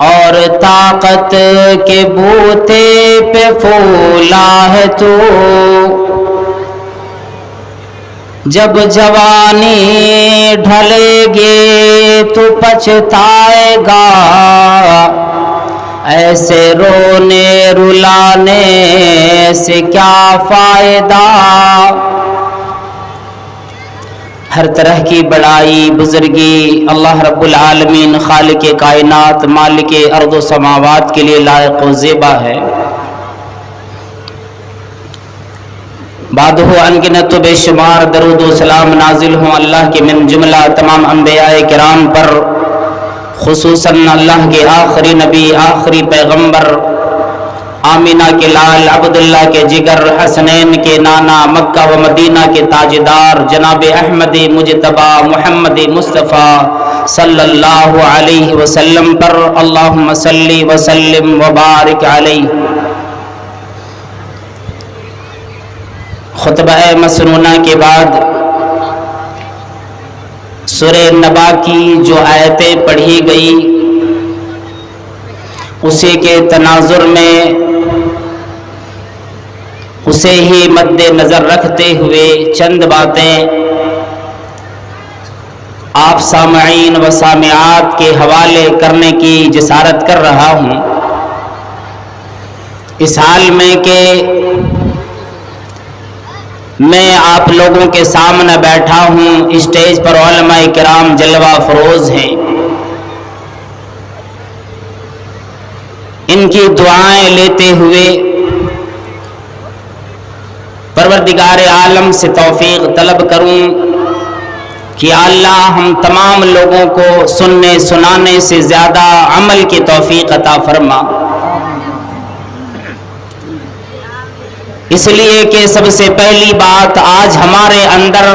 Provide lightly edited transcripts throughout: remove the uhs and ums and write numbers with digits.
اور طاقت کے بوتے پہ پھولا ہے تو، جب جوانی ڈھلے گی تو پچھتائے گا، ایسے رونے رلانے سے کیا فائدہ۔ ہر طرح کی بڑائی بزرگی اللہ رب العالمین خالق کائنات مالک ارض و سماوات کے لیے لائق و زیبا ہے۔ بعد ہو انگنت و بے شمار درود و سلام نازل ہوں اللہ کے من جملہ تمام انبیاء کرام پر، خصوصاً اللہ کے آخری نبی آخری پیغمبر آمینہ کے لال عبداللہ کے جگر حسنین کے نانا مکہ و مدینہ کے تاجدار جناب احمد مجتبی محمد مصطفیٰ صلی اللہ علیہ وسلم پر، اللہم صلی وسلم وبارک علیہ۔ خطبہ مسنونہ کے بعد سورہ نبا کی جو آیتیں پڑھی گئی اسی کے تناظر میں اسے ہی مد نظر رکھتے ہوئے چند باتیں آپ سامعین و سامعات کے حوالے کرنے کی جسارت کر رہا ہوں، اس حال میں کہ میں آپ لوگوں کے سامنے بیٹھا ہوں، اسٹیج پر علماء کرام جلوہ فروز ہیں، ان کی دعائیں لیتے ہوئے پروردگار عالم سے توفیق طلب کروں کہ اللہ ہم تمام لوگوں کو سننے سنانے سے زیادہ عمل کی توفیق عطا فرما، اس لیے کہ سب سے پہلی بات آج ہمارے اندر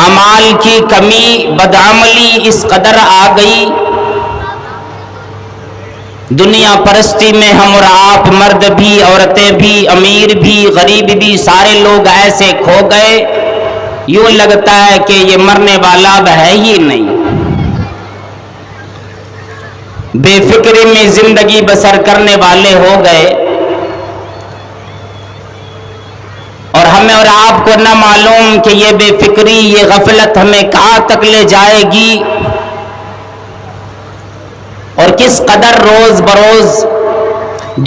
اعمال کی کمی بدعملی اس قدر آ گئی، دنیا پرستی میں ہم اور آپ مرد بھی عورتیں بھی امیر بھی غریب بھی سارے لوگ ایسے کھو گئے، یوں لگتا ہے کہ یہ مرنے والا اب ہے ہی نہیں، بے فکری میں زندگی بسر کرنے والے ہو گئے، اور ہمیں اور آپ کو نہ معلوم کہ یہ بے فکری یہ غفلت ہمیں کہاں تک لے جائے گی، اور کس قدر روز بروز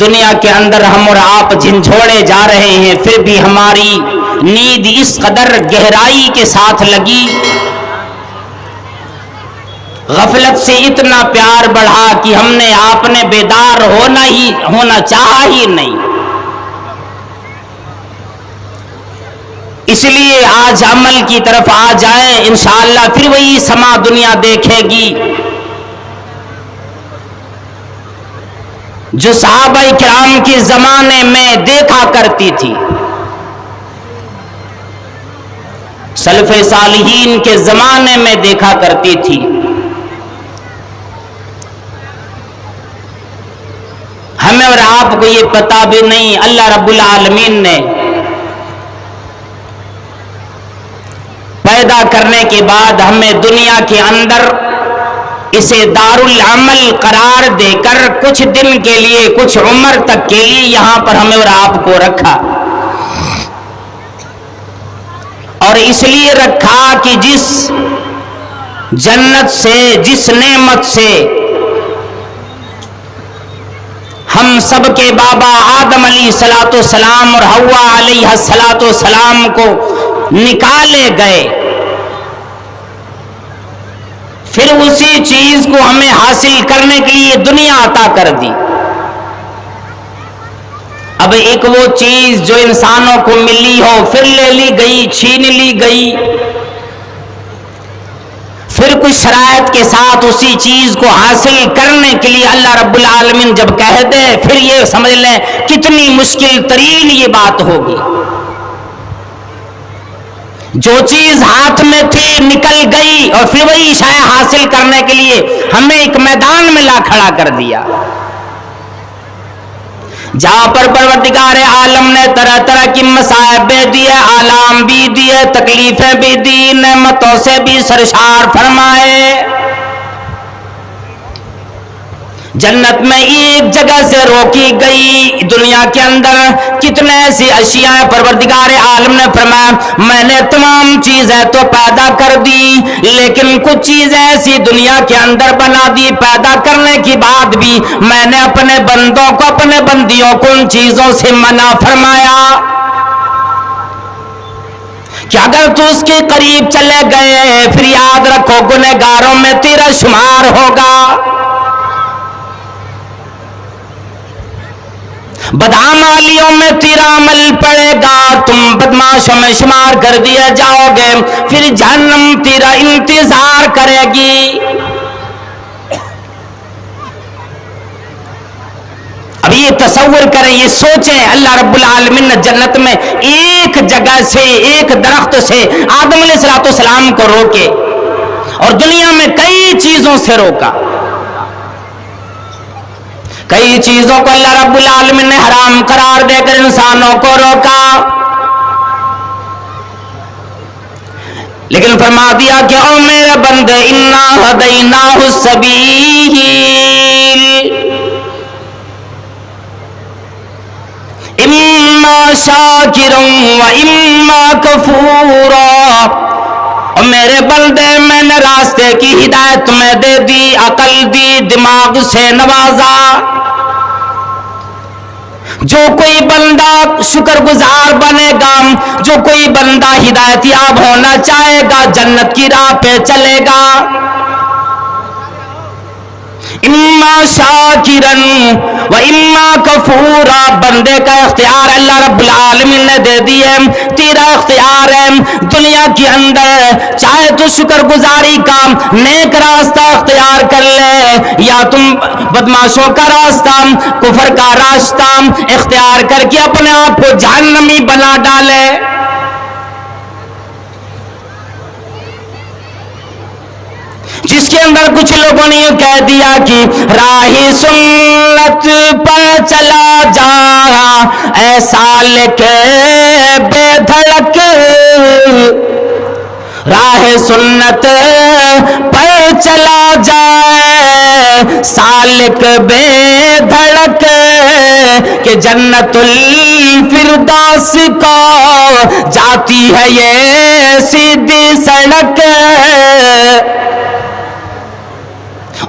دنیا کے اندر ہم اور آپ جھنجھوڑے جا رہے ہیں، پھر بھی ہماری نیند اس قدر گہرائی کے ساتھ لگی، غفلت سے اتنا پیار بڑھا کہ ہم نے آپ نے بیدار ہونا چاہا ہی نہیں، اس لیے آج عمل کی طرف آ جائیں، انشاءاللہ پھر وہی سما دنیا دیکھے گی جو صحابہ کرام کے زمانے میں دیکھا کرتی تھی، سلف صالحین کے زمانے میں دیکھا کرتی تھی۔ ہمیں اور آپ کو یہ پتہ بھی نہیں، اللہ رب العالمین نے پیدا کرنے کے بعد ہمیں دنیا کے اندر اسے دارالعمل قرار دے کر کچھ دن کے لیے کچھ عمر تک کے لیے یہاں پر ہمیں اور آپ کو رکھا، اور اس لیے رکھا کہ جس جنت سے جس نعمت سے ہم سب کے بابا آدم علیہ السلام اور حوا علیہ السلام کو نکالے گئے، پھر اسی چیز کو ہمیں حاصل کرنے کے لیے دنیا عطا کر دی۔ اب ایک وہ چیز جو انسانوں کو ملی ہو پھر لے لی گئی، چھین لی گئی، پھر کچھ شرائط کے ساتھ اسی چیز کو حاصل کرنے کے لیے اللہ رب العالمین جب کہہ دے پھر یہ سمجھ لیں کتنی مشکل ترین یہ بات ہوگی۔ جو چیز ہاتھ میں تھی نکل گئی اور پھر وہی شے حاصل کرنے کے لیے ہمیں ایک میدان میں لا کھڑا کر دیا۔ جہاں پر پروردگار عالم نے طرح طرح کی مصائب بھی دیے، آلام بھی دیے، تکلیفیں بھی دی، نعمتوں سے بھی سرشار فرمائے۔ جنت میں ایک جگہ سے روکی گئی، دنیا کے اندر کتنے ایسی اشیاء پروردگار عالم نے فرمایا میں نے تمام چیزیں تو پیدا کر دی، لیکن کچھ چیزیں ایسی دنیا کے اندر بنا دی، پیدا کرنے کی بعد بھی میں نے اپنے بندوں کو، اپنے بندیوں کو ان چیزوں سے منع فرمایا کہ اگر تو اس کے قریب چلے گئے پھر یاد رکھو گنہگاروں میں تیرا شمار ہوگا، بدعمالیوں میں تیرا عمل پڑے گا، تم بدماشوں میں شمار کر دیا جاؤ گے، پھر جہنم تیرا انتظار کرے گی۔ اب یہ تصور کریں، یہ سوچیں، اللہ رب العالمین نے جنت میں ایک جگہ سے، ایک درخت سے آدم علیہ السلام کو روکے اور دنیا میں کئی چیزوں سے روکا، کئی چیزوں کو اللہ رب العالمین نے حرام قرار دے کر انسانوں کو روکا، لیکن فرما دیا کہ او میرے بندے انا ہدیناہ السبیل اما شاکرا و اما کفورا، اور میرے بندے میں نے راستے کی ہدایت میں دے دی، عقل دی، دماغ سے نوازا، جو کوئی بندہ شکر گزار بنے گا، جو کوئی بندہ ہدایت یاب ہونا چاہے گا، جنت کی راہ پہ چلے گا، اما شاکرن و اما کفورا، بندے کا اختیار اللہ رب العالمین نے دے دی ہے، تیرا اختیار ہے دنیا کے اندر، چاہے تو شکر گزاری کا نیک راستہ اختیار کر لے، یا تم بدماشوں کا راستہ، کفر کا راستہ اختیار کر کے اپنے آپ کو جہنمی بنا ڈالے۔ جس کے اندر کچھ لوگوں نے یہ کہہ دیا کہ راہ سنت پر چلا جا اے سالک بے دھڑک، راہ سنت پر چلا جائے سالک بے دھڑک، کہ جنت الفردوس کو جاتی ہے یہ سیدھی سڑک،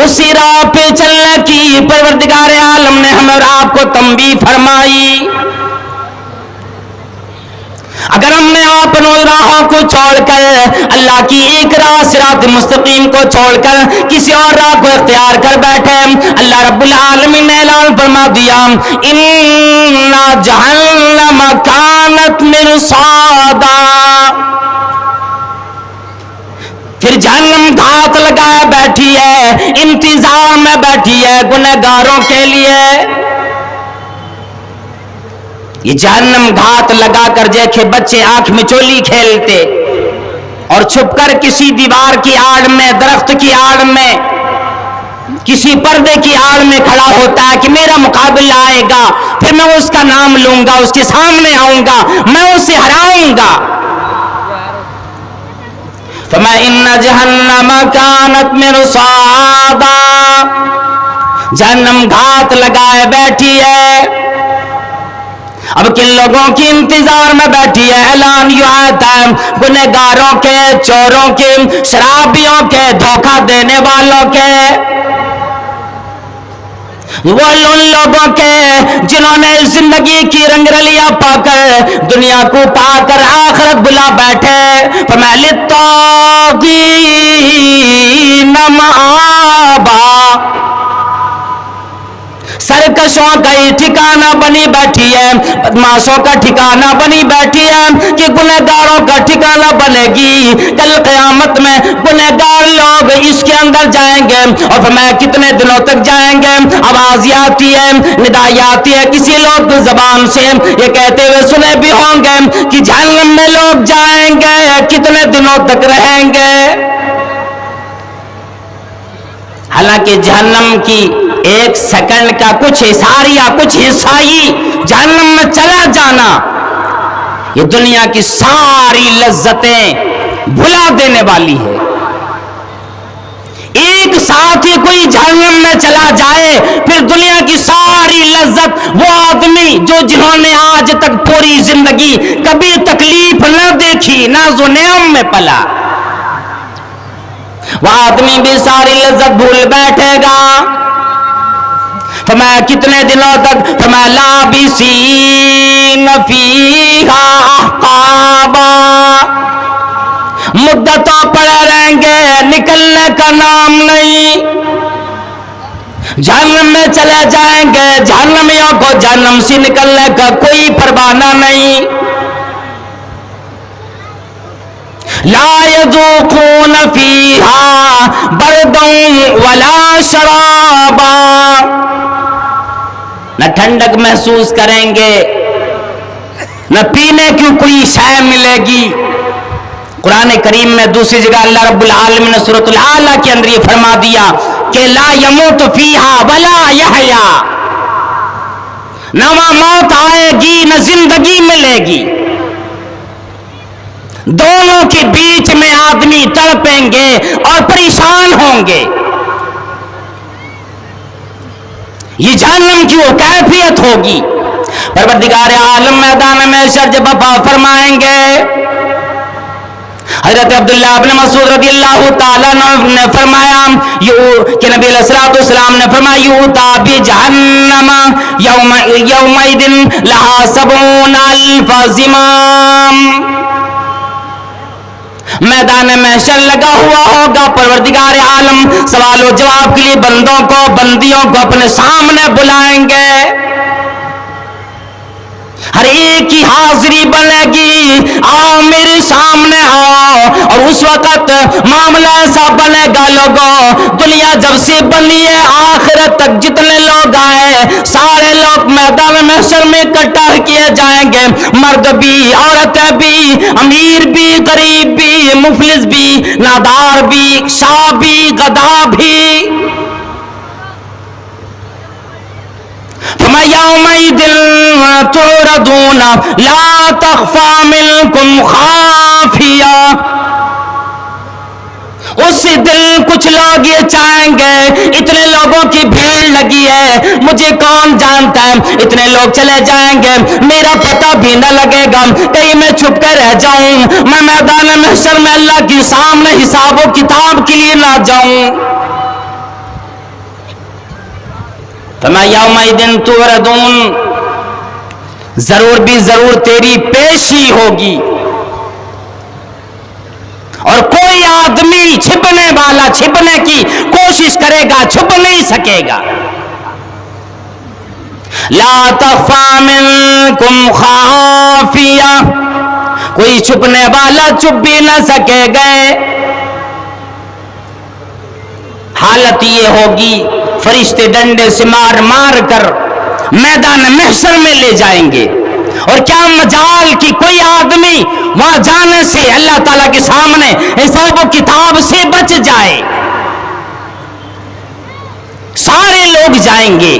اسی راہ پہ چلنے کی پروردگار عالم نے ہمیں اور آپ کو تنبیہ فرمائی۔ اگر ہم نے اپنوں راہوں کو چھوڑ کر اللہ کی ایک راہ صراط مستقیم کو چھوڑ کر کسی اور راہ کو اختیار کر بیٹھے، اللہ رب العالمین نے اعلان فرما دیا ان جہنم کانت مرصادا، پھر جہنم گھات لگائے بیٹھی ہے، انتظار میں بیٹھی ہے گنہگاروں کے لیے۔ یہ جہنم گھات لگا کر دیکھے بچے آنکھ میں چولی کھیلتے اور چھپ کر کسی دیوار کی آڑ میں، درخت کی آڑ میں، کسی پردے کی آڑ میں کھڑا ہوتا ہے کہ میرا مقابلہ آئے گا، پھر میں اس کا نام لوں گا، اس کے سامنے آؤں گا، میں اسے ہراؤں گا۔ فَإِنَّ جَهَنَّمَ كَانَتْ مِرْصَادًا، جہنم گھات لگائے بیٹھی ہے۔ اب کن لوگوں کی انتظار میں بیٹھی ہے؟ اعلان یوں آتا ہے گنہگاروں کے، چوروں کے، شرابیوں کے، دھوکہ دینے والوں کے، وہ ان لوگوں کے جنہوں نے زندگی کی رنگ رلیاں پا کر، دنیا کو پا کر آخرت بلا بیٹھے۔ فَمَلِ الطَّاغِينَ مَآبًا، سرکشوں کا ہی ٹھکانہ بنی بیٹھی ہے، بدماشوں کا ٹھکانہ بنی بیٹھی ہے، کہ گنہگاروں کا ٹھکانہ بنے گی۔ کل قیامت میں گنہگار لوگ اس کے اندر جائیں گے، اور فرمایا کتنے دنوں تک جائیں گے؟ آواز آتی ہے، ندائی آتی ہے کسی لوگ کی زبان سے، یہ کہتے ہوئے سنے بھی ہوں گے کہ جہنم میں لوگ جائیں گے، کتنے دنوں تک رہیں گے؟ حالانکہ جہنم کی ایک سیکنڈ کا کچھ اشارہ یا کچھ حصہ ہی جہنم میں چلا جانا یہ دنیا کی ساری لذتیں بھلا دینے والی ہے. ایک ساتھ ہی کوئی جہنم میں چلا جائے پھر دنیا کی ساری لذت وہ آدمی جنہوں نے آج تک پوری زندگی کبھی تکلیف نہ دیکھی ناز و نعم میں پلا وہ آدمی بھی ساری لذت بھول بیٹھے گا. فرمایا کتنے دنوں تک؟ فرمایا لابسین فیہا احقابا مدتوں پڑے رہیں گے نکلنے کا نام نہیں. جہنم میں چلے جائیں گے جہنمیوں کو جہنم سے نکلنے کا کوئی پروانہ نہیں. لا یذوقون فیہا بردا ولا شرابا نہ ٹھنڈک محسوس کریں گے نہ پینے کی کوئی شے ملے گی. قرآن کریم میں دوسری جگہ اللہ رب العالمین نے سورۃ الاعلیٰ کے اندر یہ فرما دیا کہ لا یموت فیہا ولا یحیا نہ وہاں موت آئے گی نہ زندگی ملے گی. دونوں کے بیچ میں آدمی تڑپیں گے اور پریشان ہوں گے. یہ جہنم کی وہ کیفیت ہوگی. پروردگار عالم میدان میں محشر جب وفا فرمائیں گے حضرت عبداللہ ابن مسعود رضی اللہ تعالیٰ نے فرمایا کہ نبی علیہ السلام نے فرمایا یوتا بجہنم یومئذ لہا 70,000 زمام میدان محشر لگا ہوا ہوگا. پروردگار عالم سوال و جواب کے لیے بندیوں کو اپنے سامنے بلائیں گے. ہر ایک کی حاضری بنے گی آؤ میرے سامنے آؤ. اور اس وقت معاملہ ایسا بنے گا لوگوں دنیا جب سے بنی ہے آخرت تک جتنے لوگ آئے سارے لوگ میدان محشر میں اکٹھا کیے جائیں گے. مرد بھی عورتیں بھی امیر بھی غریب بھی مفلس بھی نادار بھی شاہ بھی گدھا بھی. یومئذ تعرضون لا تخفى منكم خافیہ اس دن کچھ لوگ یہ چاہیں گے اتنے لوگوں کی بھیڑ لگی ہے مجھے کون جانتا ہے. اتنے لوگ چلے جائیں گے میرا پتہ بھی نہ لگے گا کہیں میں چھپ کر رہ جاؤں میں میدان محشر میں اللہ کے سامنے حساب و کتاب کے لیے نہ جاؤں. فرمایا یومئذ تعرضون ضرور بھی ضرور تیری پیشی ہوگی اور کوئی آدمی چھپنے والا چھپنے کی کوشش کرے گا چھپ نہیں سکے گا. لا تخفى منكم خافیہ کوئی چھپنے والا چھپ بھی نہ سکے گئے. حالت یہ ہوگی فرشتے ڈنڈے سے مار مار کر میدان محشر میں لے جائیں گے اور کیا مجال کی کوئی آدمی وہاں جانے سے اللہ تعالیٰ کے سامنے حساب و کتاب سے بچ جائے. سارے لوگ جائیں گے